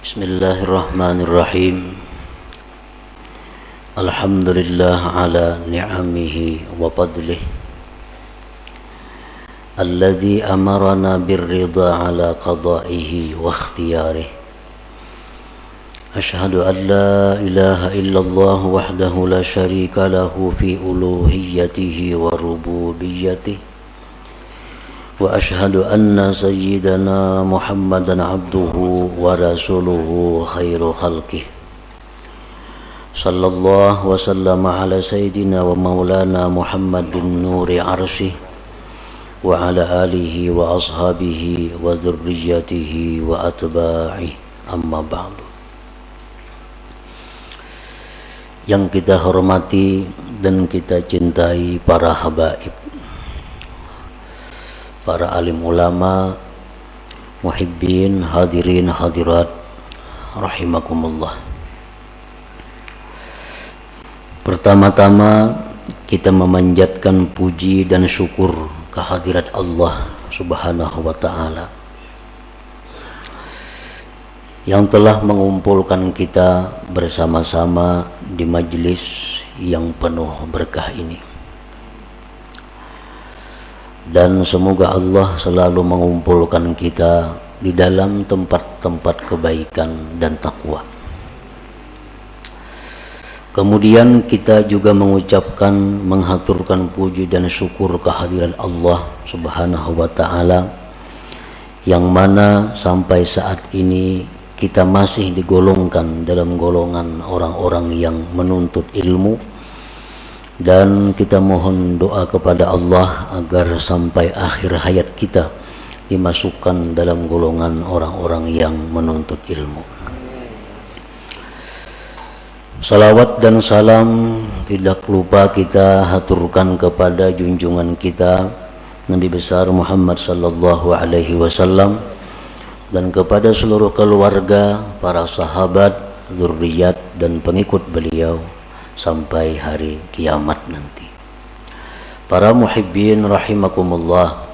Bismillahirrahmanirrahim. Alhamdulillah ala ni'amihi wa fadlih alladhi amarana birridha ala qada'ihi wa ikhtiyarih. Ashhadu an la ilaha illallah wahdahu la syarika lahu fi uluhiyyatihi wa rububiyyatihi. Wa ashhadu anna sayyidana Muhammadan abduhu wa rasuluhu khairu khalqih. Sallallahu wa sallama ala sayyidina wa maulana Muhammadin nuri arsyih wa ala alihi wa ashabihi wa dzurriyyatihi wa atba'ih, amma ba'du. Yang kita hormati dan kita cintai para habaib, para alim ulama, muhibbin, hadirin, hadirat, rahimakumullah. Pertama-tama kita memanjatkan puji dan syukur kehadirat Allah Subhanahu wa ta'ala yang telah mengumpulkan kita bersama-sama di majlis yang penuh berkah ini. Dan semoga Allah selalu mengumpulkan kita di dalam tempat-tempat kebaikan dan takwa. Kemudian kita juga mengucapkan, menghaturkan puji dan syukur kehadiran Allah Subhanahu wa ta'ala yang mana sampai saat ini kita masih digolongkan dalam golongan orang-orang yang menuntut ilmu. Dan kita mohon doa kepada Allah agar sampai akhir hayat kita dimasukkan dalam golongan orang-orang yang menuntut ilmu. Salawat dan salam tidak lupa kita haturkan kepada junjungan kita Nabi besar Muhammad sallallahu alaihi wasallam dan kepada seluruh keluarga, para sahabat, zurriyat dan pengikut beliau sampai hari kiamat nanti. Para muhibbin rahimakumullah,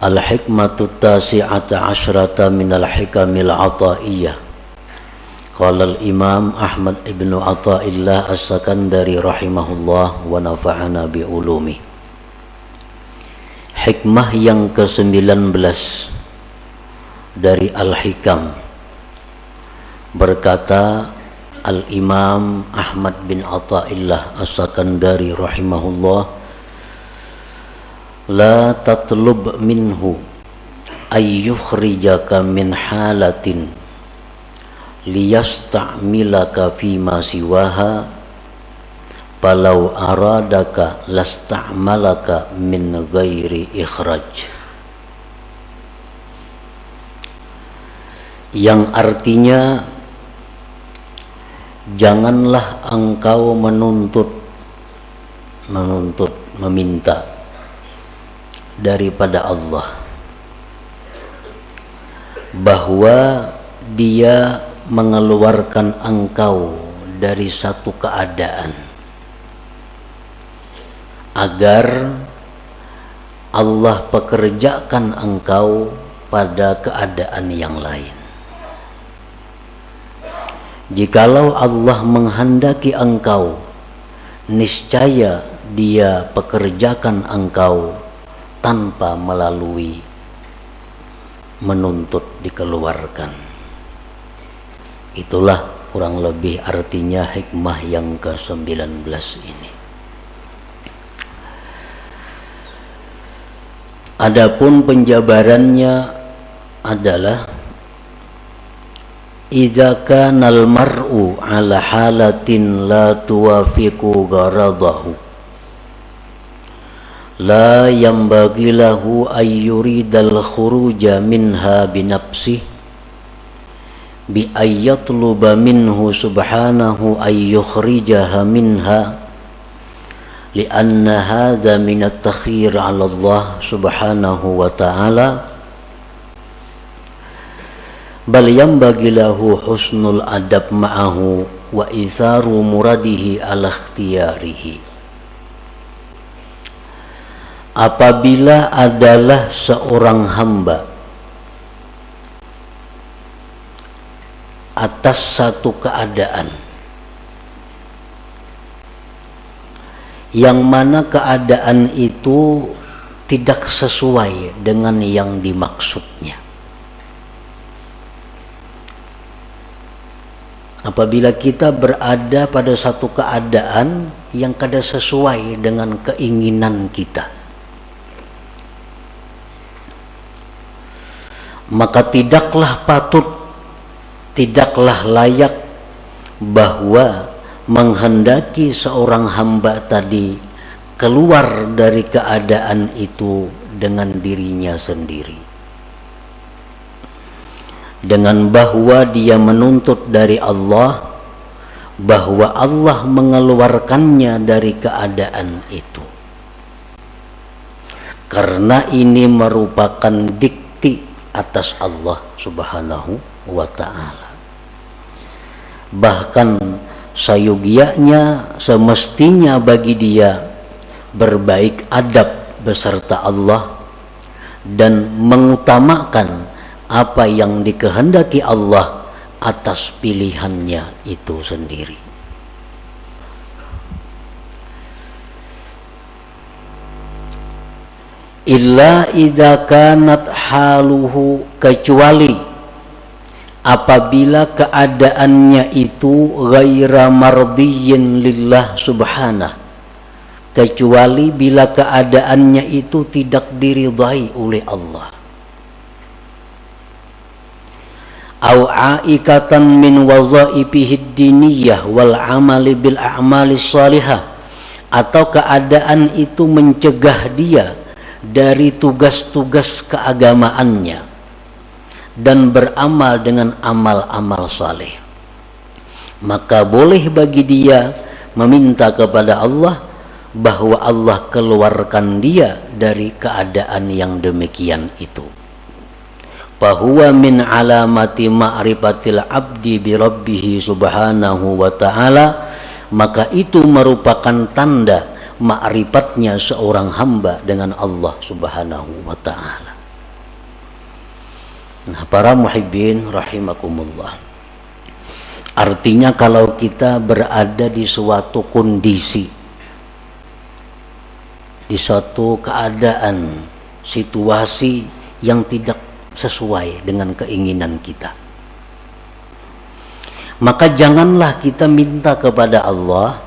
al-hikmatu tasi'ata asyrata minal hikamil ataiyah. Qala al-imam Ahmad ibn Athaillah as-Sakandari rahimahullah wa nafa'ana bi'ulumi. Hikmah yang ke-19 dari al-hikam, berkata Al-Imam Ahmad bin Athaillah As-Sakandari rahimahullah, la tatlub minhu ayyukhrijaka min halatin liyasta'milaka fima siwaha palau aradaka lasta'malaka min ghairi ikhraj. Yang artinya, janganlah engkau meminta daripada Allah bahwa Dia mengeluarkan engkau dari satu keadaan agar Allah pekerjakan engkau pada keadaan yang lain. Jikalau Allah menghendaki engkau, niscaya Dia pekerjakan engkau tanpa melalui menuntut dikeluarkan. Itulah kurang lebih artinya hikmah yang ke-19 ini. Adapun penjabarannya adalah idza kana al-mar'u ala halatin la tuwafiqu gharadahu la yanbaghi lahu ay yuridal khuruja minha binafsihi bi ayyatluba minhu subhanahu ay yukhrijaha minha li'anna hadha min at-takhir 'ala Allah subhanahu wa ta'ala bal yanbaghi lahu husnul adab ma'ahu wa itharu muradihi ala ikhtiyarihi. Apabila adalah seorang hamba atas satu keadaan yang mana keadaan itu tidak sesuai dengan yang dimaksudnya. Apabila kita berada pada satu keadaan yang kada sesuai dengan keinginan kita, maka tidaklah patut, tidaklah layak bahwa menghendaki seorang hamba tadi keluar dari keadaan itu dengan dirinya sendiri, dengan bahwa dia menuntut dari Allah bahwa Allah mengeluarkannya dari keadaan itu, karena ini merupakan dikti atas Allah Subhanahu wa ta'ala. Bahkan sayogianya semestinya bagi dia berbaik adab beserta Allah dan mengutamakan apa yang dikehendaki Allah atas pilihannya itu sendiri. Illa idza kanat haluhu, kecuali apabila keadaannya itu ghaira mardiyyin lillah subhanah, kecuali bila keadaannya itu tidak diridhai oleh Allah. Au aikatan min wazaifihi diniyah wal amali bil a'malis salihah, atau keadaan itu mencegah dia dari tugas-tugas keagamaannya dan beramal dengan amal-amal saleh, maka boleh bagi dia meminta kepada Allah bahwa Allah keluarkan dia dari keadaan yang demikian itu. Fahuwa min alamati ma'rifatil abdi bi rabbih subhanahu wa ta'ala, maka itu merupakan tanda ma'rifatnya seorang hamba dengan Allah subhanahu wa ta'ala. Nah, para muhibbin rahimakumullah, artinya kalau kita berada di suatu kondisi, di suatu keadaan, situasi yang tidak sesuai dengan keinginan kita, maka janganlah kita minta kepada Allah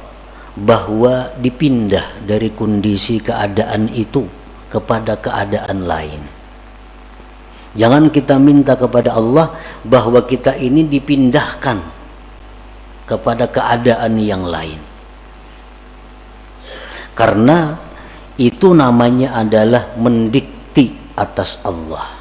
bahwa dipindah dari kondisi keadaan itu kepada keadaan lain. Jangan kita minta kepada Allah bahwa kita ini dipindahkan kepada keadaan yang lain, karena itu namanya adalah mendikti atas Allah.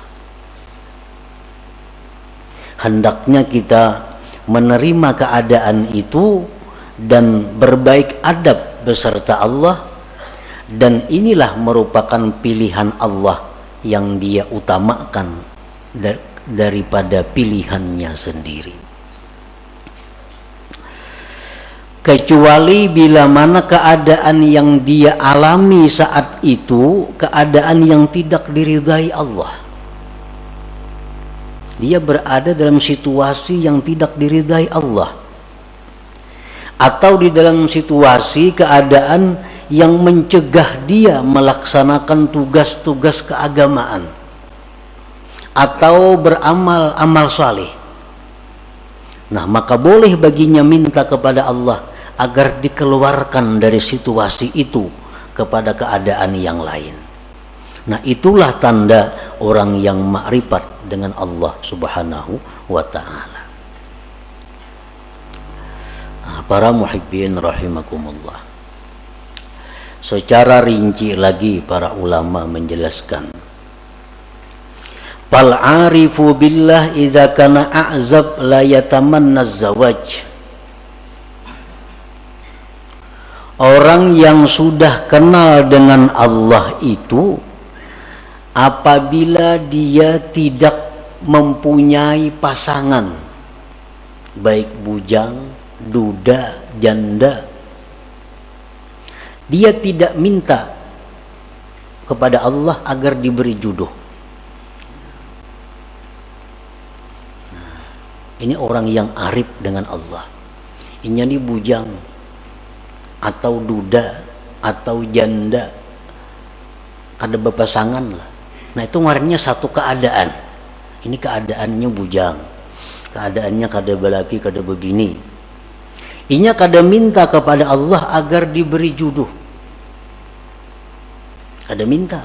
Hendaknya kita menerima keadaan itu dan berbaik adab beserta Allah, dan inilah merupakan pilihan Allah yang dia utamakan daripada pilihannya sendiri. Kecuali bila mana keadaan yang dia alami saat itu keadaan yang tidak diridhai Allah, dia berada dalam situasi yang tidak diridhai Allah, atau di dalam situasi keadaan yang mencegah dia melaksanakan tugas-tugas keagamaan atau beramal amal saleh. Nah, maka boleh baginya minta kepada Allah agar dikeluarkan dari situasi itu kepada keadaan yang lain. Nah, itulah tanda orang yang makrifat dengan Allah subhanahu wa ta'ala. Nah, para muhibbin rahimakumullah, secara rinci lagi para ulama menjelaskan, fal arifu billah idza kana a'zab la yatamanna zawaj. Orang yang sudah kenal dengan Allah itu, apabila dia tidak mempunyai pasangan, baik bujang, duda, janda, dia tidak minta kepada Allah agar diberi jodoh. Ini orang yang arif dengan Allah. Inya ini bujang atau duda atau janda, kada berpasangan lah. Nah itu ngarannya satu keadaan. Ini keadaannya bujang, keadaannya kada balaki, kada begini. Inya kada minta kepada Allah agar diberi jodoh, kada minta.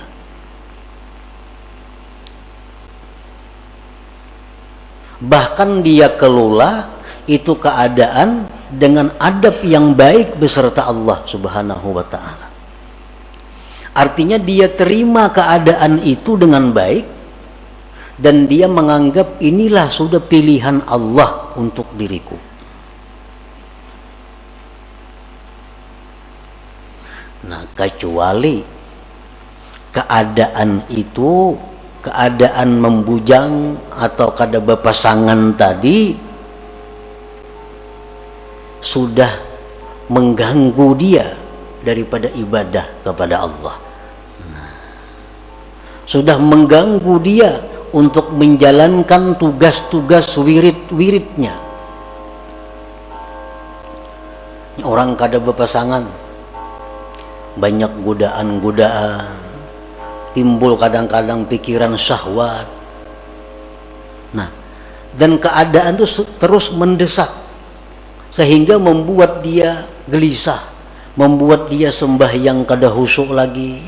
Bahkan dia kelola itu keadaan dengan adab yang baik beserta Allah Subhanahu wa ta'ala. Artinya dia terima keadaan itu dengan baik dan dia menganggap inilah sudah pilihan Allah untuk diriku. Nah, kecuali keadaan itu, keadaan membujang atau kada berpasangan tadi sudah mengganggu dia daripada ibadah kepada Allah. Sudah mengganggu dia untuk menjalankan tugas-tugas wirid-wiridnya. Orang kada berpasangan, banyak godaan-godaan, timbul kadang-kadang pikiran syahwat. Nah, dan keadaan itu terus mendesak sehingga membuat dia gelisah, membuat dia sembahyang kada khusyuk lagi,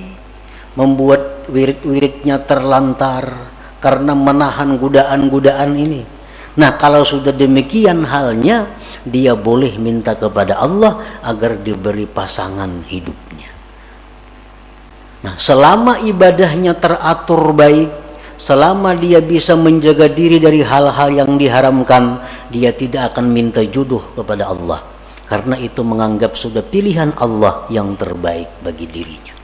membuat wirid-wiridnya terlantar karena menahan godaan-godaan ini. Nah, kalau sudah demikian halnya, dia boleh minta kepada Allah agar diberi pasangan hidupnya. Nah, selama ibadahnya teratur baik, selama dia bisa menjaga diri dari hal-hal yang diharamkan, dia tidak akan minta jodoh kepada Allah, karena itu menganggap sudah pilihan Allah yang terbaik bagi dirinya.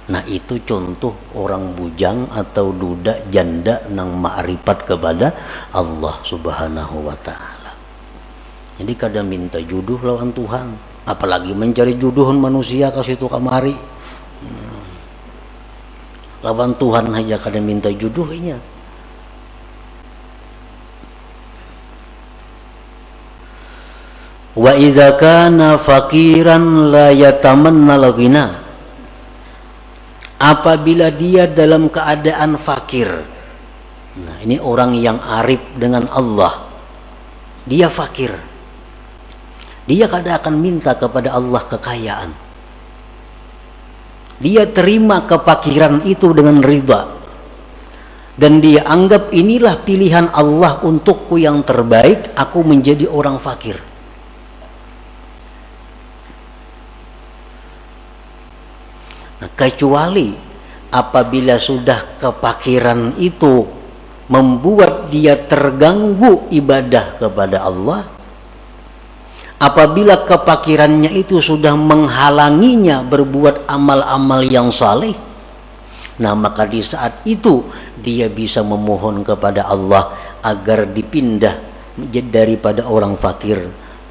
Nah, itu contoh orang bujang atau duda janda nang ma'rifat kepada Allah Subhanahu wa ta'ala. Jadi kada minta jodoh lawan Tuhan, apalagi mencari jodohan manusia ke situ kamari. Lawan Tuhan aja kada minta jodohnya. Wa idza kana faqiran la yatamanna al-ghina. Apabila dia dalam keadaan fakir. Nah, ini orang yang arif dengan Allah. Dia fakir. Dia kada akan minta kepada Allah kekayaan. Dia terima kefakiran itu dengan ridha. Dan dia anggap inilah pilihan Allah untukku yang terbaik, aku menjadi orang fakir. Nah, kecuali apabila sudah kefakiran itu membuat dia terganggu ibadah kepada Allah, apabila kefakirannya itu sudah menghalanginya berbuat amal-amal yang saleh, nah maka di saat itu dia bisa memohon kepada Allah agar dipindah daripada orang fakir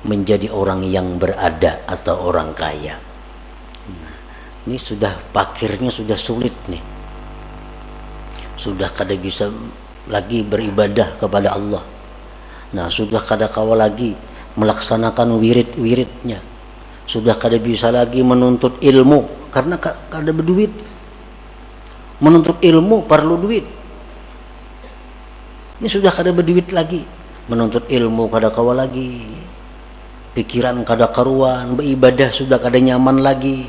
menjadi orang yang berada atau orang kaya. Nah, ini sudah fakirnya sudah sulit nih, sudah kada bisa lagi beribadah kepada Allah. Nah, sudah kada kawa lagi melaksanakan wirid-wiridnya, sudah kada bisa lagi menuntut ilmu karena kada berduit. Menuntut ilmu perlu duit. Ini sudah kada berduit lagi, menuntut ilmu kada kawa lagi, pikiran kada karuan, beribadah sudah kada nyaman lagi.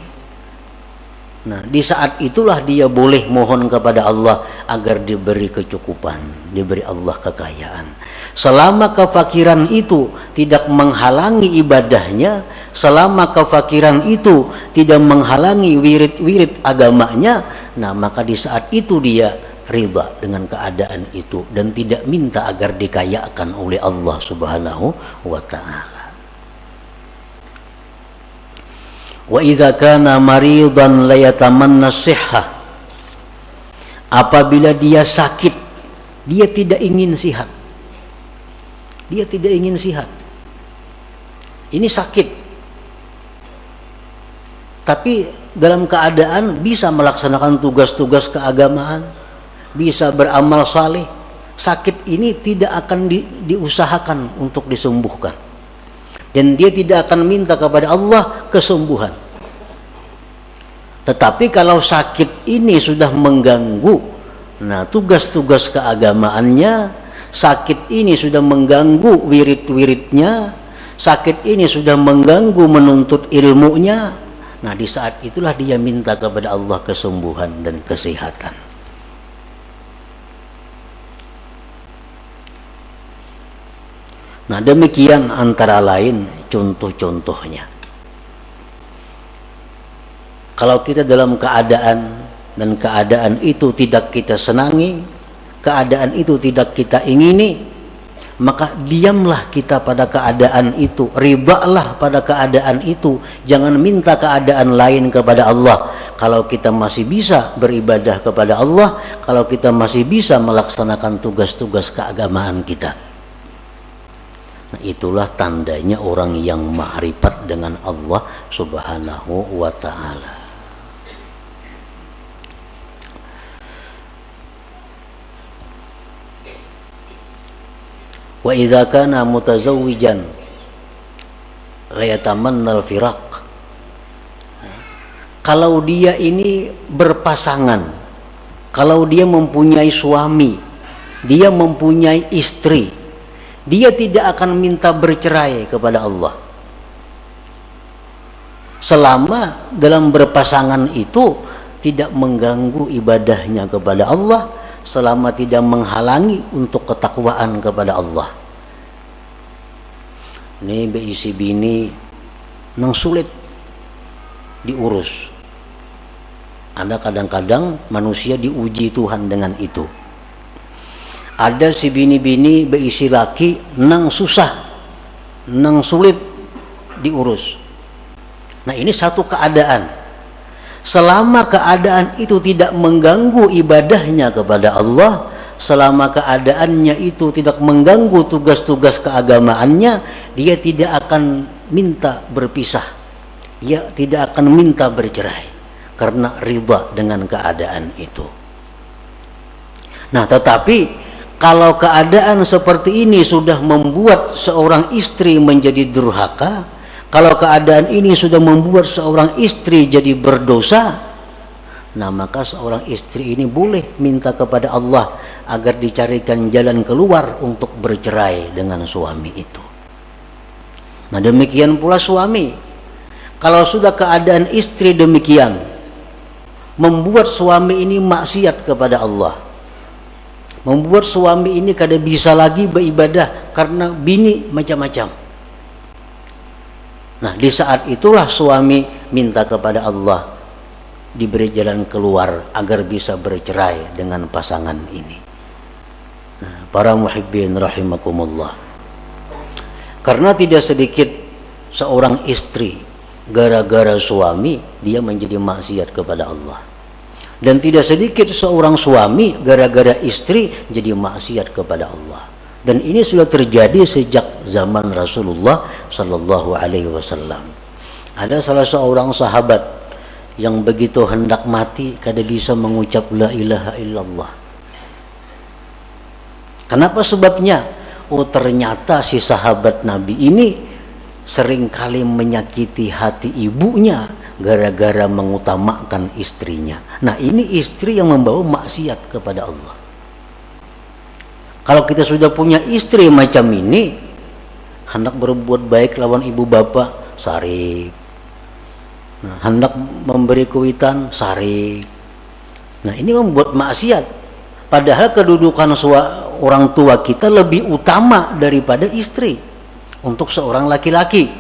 Nah, di saat itulah dia boleh mohon kepada Allah agar diberi kecukupan, diberi Allah kekayaan. Selama kefakiran itu tidak menghalangi ibadahnya, selama kefakiran itu tidak menghalangi wirid-wirid agamanya, nah maka di saat itu dia ridha dengan keadaan itu dan tidak minta agar dikayakan oleh Allah Subhanahu wa ta'ala. Wa idza kana maridan la yatamanna sihhah. Apabila dia sakit, dia tidak ingin sihat. Dia tidak ingin sihat. Ini sakit. Tapi dalam keadaan bisa melaksanakan tugas-tugas keagamaan, bisa beramal saleh, sakit ini tidak akan diusahakan untuk disembuhkan, dan dia tidak akan minta kepada Allah kesembuhan. Tetapi kalau sakit ini sudah mengganggu, nah tugas-tugas keagamaannya, sakit ini sudah mengganggu wirid-wiridnya, sakit ini sudah mengganggu menuntut ilmunya, nah di saat itulah dia minta kepada Allah kesembuhan dan kesehatan. Nah demikian antara lain contoh-contohnya. Kalau kita dalam keadaan dan keadaan itu tidak kita senangi, keadaan itu tidak kita ingini, maka diamlah kita pada keadaan itu, ridhalah pada keadaan itu, jangan minta keadaan lain kepada Allah. Kalau kita masih bisa beribadah kepada Allah, kalau kita masih bisa melaksanakan tugas-tugas keagamaan kita, nah, itulah tandanya orang yang ma'rifat dengan Allah Subhanahu wa ta'ala. Wa idza kana mutazawwijan la yatamanna al-firaq. Kalau dia ini berpasangan, kalau dia mempunyai suami, dia mempunyai istri, dia tidak akan minta bercerai kepada Allah selama dalam berpasangan itu tidak mengganggu ibadahnya kepada Allah, selama tidak menghalangi untuk ketakwaan kepada Allah. Ini beisi bini nang sulit diurus. Ada kadang-kadang manusia diuji Tuhan dengan itu. Ada si bini-bini beisi laki nang susah, nang sulit diurus. Nah ini satu keadaan. Selama keadaan itu tidak mengganggu ibadahnya kepada Allah, selama keadaannya itu tidak mengganggu tugas-tugas keagamaannya, dia tidak akan minta berpisah, dia tidak akan minta bercerai karena ridha dengan keadaan itu. Nah tetapi kalau keadaan seperti ini sudah membuat seorang istri menjadi durhaka, kalau keadaan ini sudah membuat seorang istri jadi berdosa, nah maka seorang istri ini boleh minta kepada Allah agar dicarikan jalan keluar untuk bercerai dengan suami itu. Nah demikian pula suami, kalau sudah keadaan istri demikian membuat suami ini maksiat kepada Allah, membuat suami ini kada bisa lagi beribadah karena bini macam-macam. Nah di saat itulah suami minta kepada Allah diberi jalan keluar agar bisa bercerai dengan pasangan ini. Nah, para muhibbin rahimakumullah, karena tidak sedikit seorang istri gara-gara suami dia menjadi maksiat kepada Allah, dan tidak sedikit seorang suami gara-gara istri jadi maksiat kepada Allah. Dan ini sudah terjadi sejak zaman Rasulullah Sallallahu Alaihi Wasallam. Ada salah seorang sahabat yang begitu hendak mati kada bisa mengucap la ilaha illallah. Kenapa sebabnya? Oh ternyata si sahabat Nabi ini seringkali menyakiti hati ibunya gara-gara mengutamakan istrinya. Nah ini istri yang membawa maksiat kepada Allah. Kalau kita sudah punya istri macam ini, hendak berbuat baik lawan ibu bapak, sarik. Nah, hendak memberi kuitan, sarik. Nah ini membuat maksiat. Padahal kedudukan orang tua kita lebih utama daripada istri. Untuk seorang laki-laki,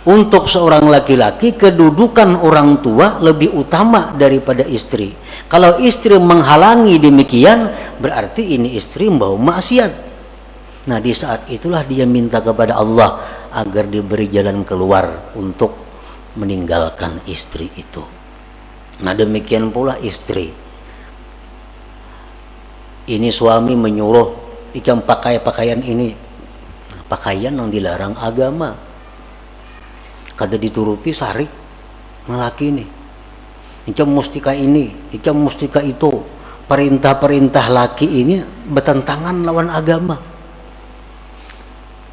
untuk seorang laki-laki kedudukan orang tua lebih utama daripada istri. Kalau istri menghalangi demikian, berarti ini istri membawa maksiat. Nah di saat itulah dia minta kepada Allah agar diberi jalan keluar untuk meninggalkan istri itu. Nah demikian pula istri. Ini suami menyuruh ikam pakai pakaian ini, pakaian yang dilarang agama, kada dituruti sarik lelaki ini. Ikam mustika ini, ikam mustika itu, perintah-perintah laki ini bertentangan lawan agama.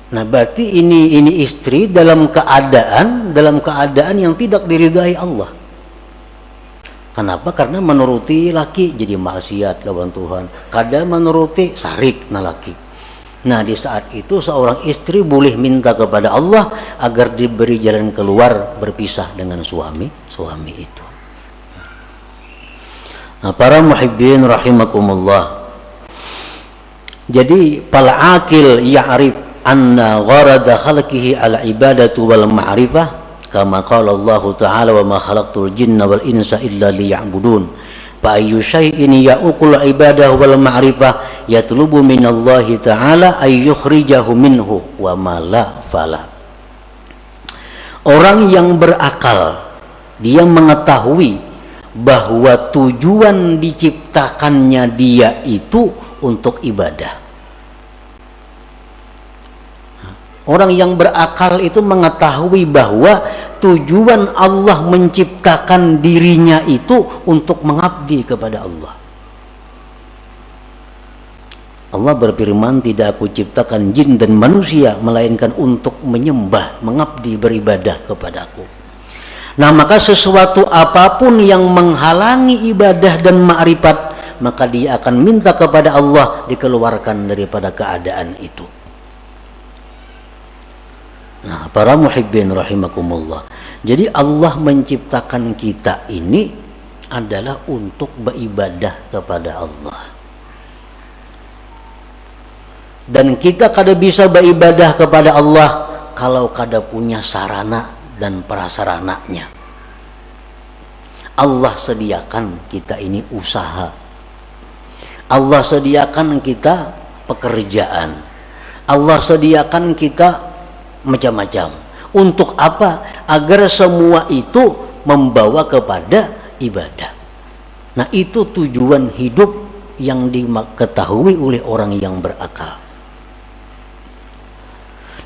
Nah, berarti ini istri dalam keadaan yang tidak diridai Allah. Kenapa? Karena menuruti laki jadi maksiat lawan Tuhan. Kadang menuruti sarik na laki. Nah, di saat itu seorang istri boleh minta kepada Allah agar diberi jalan keluar berpisah dengan suami itu. Nah, para muhibbin rahimakumullah. Jadi pal akil ya'rif anna gharada khalqihi ala ibadatu wal ma'rifah kama qala Allah ta'ala wa ma khalaqtul jinna wal insa illa liya'budun. Fa ayyu syai'in ya'uqul ibadah wal ma'rifah yatlubu minallahi ta'ala ay yukhrijahu minhu wa ma la fala. Orang yang berakal dia mengetahui bahwa tujuan diciptakannya dia itu untuk ibadah. Orang yang berakal itu mengetahui bahwa tujuan Allah menciptakan dirinya itu untuk mengabdi kepada Allah. Allah berfirman, tidak aku ciptakan jin dan manusia melainkan untuk menyembah, mengabdi, beribadah kepadaku. Nah, maka sesuatu apapun yang menghalangi ibadah dan ma'rifat, maka dia akan minta kepada Allah dikeluarkan daripada keadaan itu. Nah, para muhibbin rahimakumullah. Jadi Allah menciptakan kita ini adalah untuk beribadah kepada Allah. Dan kita kada bisa beribadah kepada Allah kalau kada punya sarana dan prasarananya. Allah sediakan kita ini usaha. Allah sediakan kita pekerjaan. Allah sediakan kita macam-macam. Untuk apa? Agar semua itu membawa kepada ibadah. Nah, itu tujuan hidup yang diketahui oleh orang yang berakal.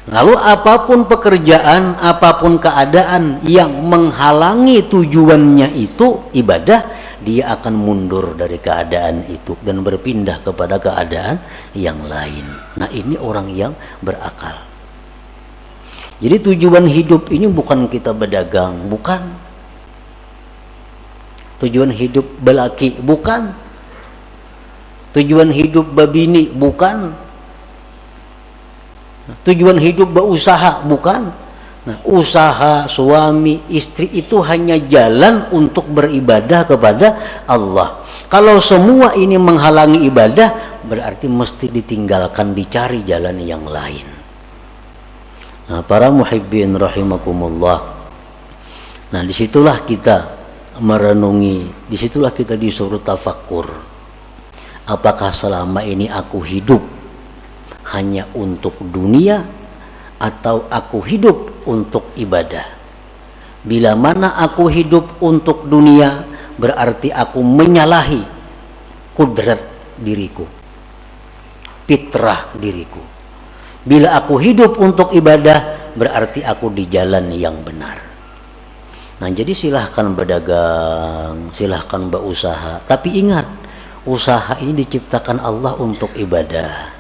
Lalu apapun pekerjaan, apapun keadaan yang menghalangi tujuannya itu ibadah, dia akan mundur dari keadaan itu dan berpindah kepada keadaan yang lain. Nah, ini orang yang berakal. Jadi tujuan hidup ini bukan kita berdagang, bukan. Tujuan hidup belaki, bukan. Tujuan hidup babini, bukan. Tujuan hidup berusaha, bukan. Nah, usaha suami istri itu hanya jalan untuk beribadah kepada Allah. Kalau semua ini menghalangi ibadah, berarti mesti ditinggalkan, dicari jalan yang lain. Nah, para muhibbin rahimakumullah. Nah, disitulah kita merenungi, disitulah kita disuruh tafakkur. Apakah selama ini aku hidup hanya untuk dunia atau aku hidup untuk ibadah? Bila mana aku hidup untuk dunia, berarti aku menyalahi kudrat diriku, fitrah diriku. Bila aku hidup untuk ibadah, berarti aku di jalan yang benar. Nah, jadi silahkan berdagang, silahkan berusaha, tapi ingat, usaha ini diciptakan Allah untuk ibadah.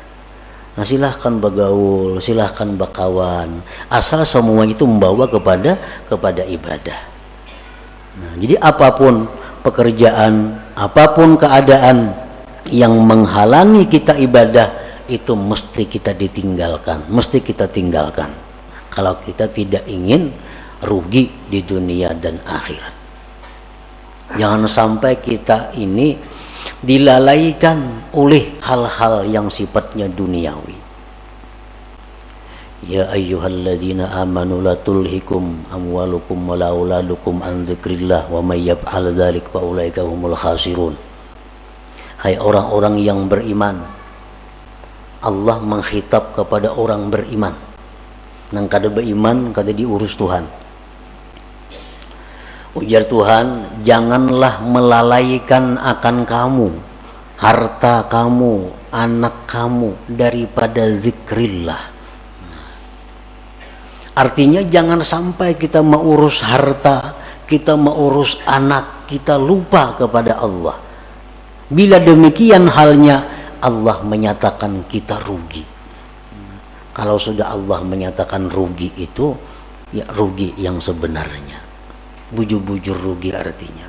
Nah, silahkan bergaul, silahkan berkawan, asal semua itu membawa kepada ibadah. Nah, jadi apapun pekerjaan, apapun keadaan yang menghalangi kita ibadah, itu mesti kita ditinggalkan, mesti kita tinggalkan kalau kita tidak ingin rugi di dunia dan akhirat. Jangan sampai kita ini dilalaikan oleh hal-hal yang sifatnya duniawi. Ya ayyuhalladzina amanu la tulhikum amwalukum wala auladukum an dzikrillah wa may yaf'al dzalik fa ulaika humul khasirun. Hai orang-orang yang beriman, Allah menghitab kepada orang beriman. Nang kada beriman kada diurus Tuhan. Ujar Tuhan, janganlah melalaikan akan kamu, harta kamu, anak kamu daripada zikrillah. Artinya jangan sampai kita mengurus harta, kita mengurus anak, kita lupa kepada Allah. Bila demikian halnya, Allah menyatakan kita rugi. Kalau sudah Allah menyatakan rugi itu, ya rugi yang sebenarnya. Bujur-bujur rugi artinya.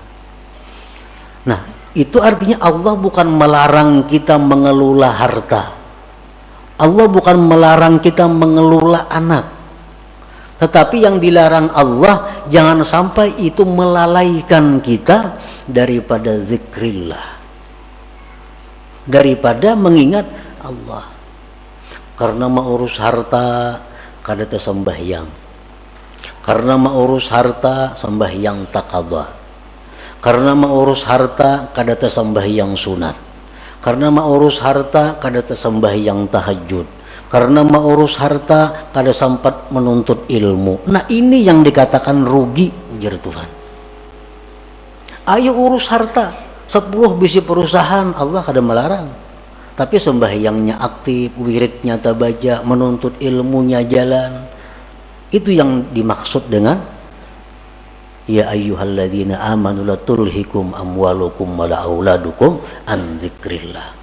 Nah, itu artinya Allah bukan melarang kita mengelola harta. Allah bukan melarang kita mengelola anak. Tetapi yang dilarang Allah, jangan sampai itu melalaikan kita daripada zikrillah, daripada mengingat Allah. Karena mau urus harta kada tersembahyang, karena mau urus harta sembahyang taqadha, karena mau urus harta kada tersembahyang sunat, karena mau urus harta kada tersembahyang tahajud, karena mau urus harta kada sempat menuntut ilmu. Nah, ini yang dikatakan rugi, ujar Tuhan. Ayo urus harta, 10 bisi perusahaan, Allah kada melarang. Tapi sembahyangnya aktif, wiridnya tabaja, menuntut ilmunya jalan. Itu yang dimaksud dengan ya ayyuhalladzina amanu la tulhikum amwalukum wala auladukum an dzikrillah.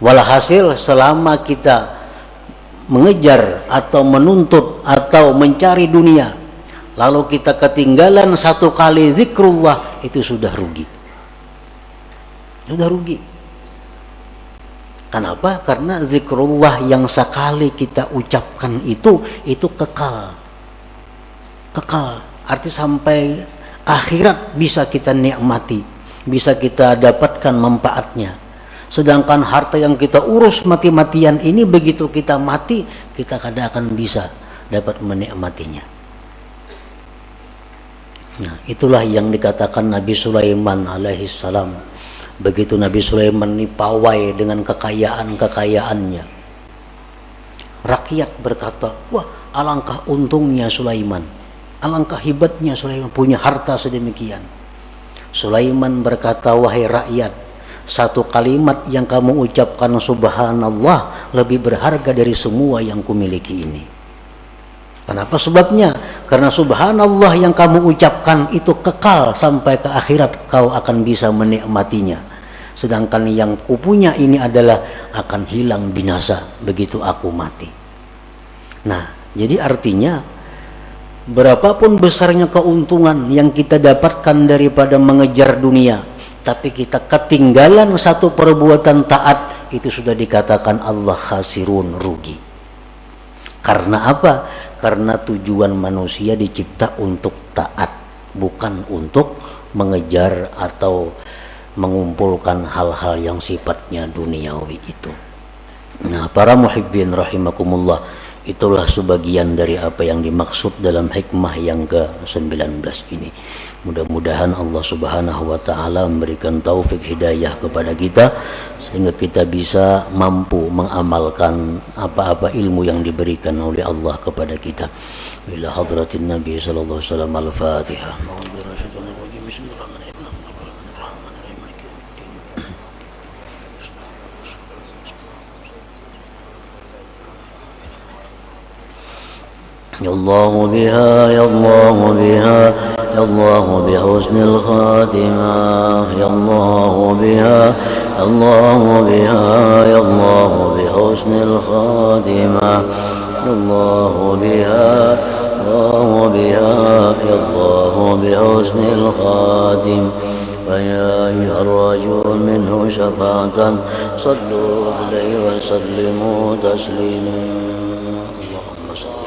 Walhasil selama kita mengejar atau menuntut atau mencari dunia, lalu kita ketinggalan satu kali zikrullah, itu sudah rugi. Sudah rugi. Kenapa? Karena zikrullah yang sekali kita ucapkan itu kekal. Kekal, arti sampai akhirat bisa kita nikmati, bisa kita dapatkan manfaatnya. Sedangkan harta yang kita urus mati-matian ini, begitu kita mati, kita kada akan bisa dapat menikmatinya. Nah, itulah yang dikatakan Nabi Sulaiman alaihissalam. Begitu Nabi Sulaiman ini pawai dengan kekayaan-kekayaannya, rakyat berkata, wah alangkah untungnya Sulaiman, alangkah hebatnya Sulaiman punya harta sedemikian. Sulaiman berkata, wahai rakyat, satu kalimat yang kamu ucapkan subhanallah lebih berharga dari semua yang kumiliki ini. Kenapa sebabnya? Karena subhanallah yang kamu ucapkan itu kekal sampai ke akhirat, kau akan bisa menikmatinya. Sedangkan yang kupunya ini adalah akan hilang binasa begitu aku mati. Nah, jadi artinya berapapun besarnya keuntungan yang kita dapatkan daripada mengejar dunia, tapi kita ketinggalan satu perbuatan taat, itu sudah dikatakan Allah khasirun, rugi. Karena apa? Karena tujuan manusia dicipta untuk taat, bukan untuk mengejar atau mengumpulkan hal-hal yang sifatnya duniawi itu. Nah, para muhibbin rahimakumullah, itulah sebagian dari apa yang dimaksud dalam hikmah yang ke-19 ini. Mudah-mudahan Allah Subhanahu wa taala memberikan taufik hidayah kepada kita sehingga kita bisa mampu mengamalkan apa-apa ilmu yang diberikan oleh Allah kepada kita. Ila hadratin Nabi sallallahu alaihi wasallam, al-Fatihah. Ya Allah biha, ya Allah biha, ya Allah bihusnil khatimah, ya Allah biha, ya Allah biha, ya Allah bihusnil khatimah, ya Allah biha, ya Allah biha, ya Allah bihusnil khatim. فيا أيها الرجل منه شفاعة صلوا عليه وسلموا تسليما اللهم صل